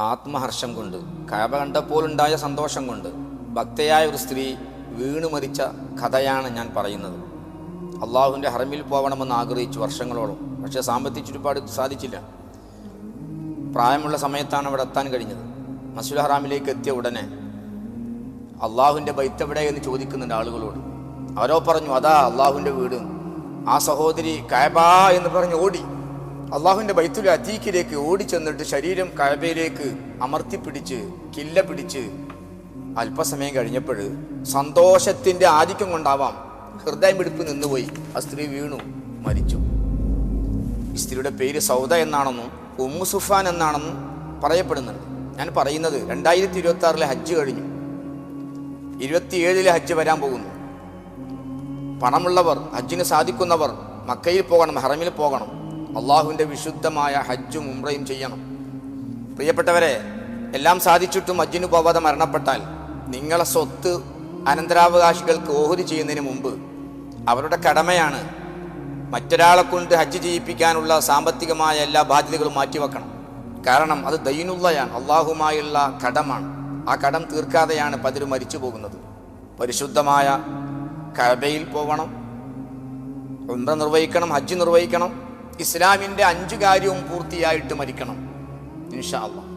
ആത്മഹർഷം കൊണ്ട്, കഅബ കണ്ടപ്പോഴുണ്ടായ സന്തോഷം കൊണ്ട് ഭക്തയായ ഒരു സ്ത്രീ വീണു മരിച്ച കഥയാണ് ഞാൻ പറയുന്നത്. അള്ളാഹുവിൻ്റെ ഹറമിൽ പോകണമെന്ന് ആഗ്രഹിച്ചു വർഷങ്ങളോളം. പക്ഷേ സാമ്പത്തിക ചുറ്റുപാട് സാധിച്ചില്ല. പ്രായമുള്ള സമയത്താണ് അവിടെ എത്താൻ കഴിഞ്ഞത്. മസ്ജിദുൽ ഹറാമിലേക്ക് എത്തിയ ഉടനെ അള്ളാഹുവിൻ്റെ ബൈത്ത് എവിടെ എന്ന് ചോദിക്കുന്നുണ്ട് ആളുകളോട്. അവരോ പറഞ്ഞു അതാ അള്ളാഹുവിൻ്റെ വീട്. ആ സഹോദരി കഅബ എന്ന് പറഞ്ഞ് ഓടി അള്ളാഹുവിൻ്റെ ബൈത്തുൽ അതീഖിലേക്ക് ഓടി ചെന്നിട്ട് ശരീരം കഅബയിലേക്ക് അമർത്തിപ്പിടിച്ച് കില്ല പിടിച്ച് അല്പസമയം കഴിഞ്ഞപ്പോൾ സന്തോഷത്തിൻ്റെ ആധിക്യം കൊണ്ടാവാം ഹൃദയം പിടിപ്പ് നിന്നുപോയി. ആ സ്ത്രീ വീണു മരിച്ചു. സ്ത്രീയുടെ പേര് സൗദ എന്നാണെന്നും ഉമ്മു സുഫാൻ എന്നാണെന്നും പറയപ്പെടുന്നുണ്ട്. ഞാൻ പറയുന്നത് 2026 ഹജ്ജ് കഴിഞ്ഞു, 27 ഹജ്ജ് വരാൻ പോകുന്നു. പണമുള്ളവർ, ഹജ്ജിന് സാധിക്കുന്നവർ മക്കയിൽ പോകണം, ഹറമിൽ പോകണം, അള്ളാഹുവിൻ്റെ വിശുദ്ധമായ ഹജ്ജും ഉംറയും ചെയ്യണം. പ്രിയപ്പെട്ടവരെ, എല്ലാം സാധിച്ചിട്ടും ഹജ്ജിന് പോവാതെ മരണപ്പെട്ടാൽ നിങ്ങളെ സ്വത്ത് അനന്തരാവകാശികൾക്ക് ഓഹരി ചെയ്യുന്നതിന് മുമ്പ് അവരുടെ കടമയാണ് മറ്റൊരാളെ കൊണ്ട് ഹജ്ജ് ചെയ്യിപ്പിക്കാനുള്ള സാമ്പത്തികമായ എല്ലാ ബാധ്യതകളും മാറ്റിവെക്കണം. കാരണം അത് ദൈനുള്ളയാണ്, അള്ളാഹുമായുള്ള കടമാണ്. ആ കടം തീർക്കാതെയാണ് പലരും മരിച്ചു പോകുന്നത്. പരിശുദ്ധമായ കഅബയിൽ പോകണം, ഉംറ നിർവഹിക്കണം, ഹജ്ജ് നിർവഹിക്കണം, ഇസ്ലാമിൻ്റെ 5 കാര്യവും പൂർത്തിയായിട്ട് മരിക്കണം ഇൻഷാ അല്ലാഹ്.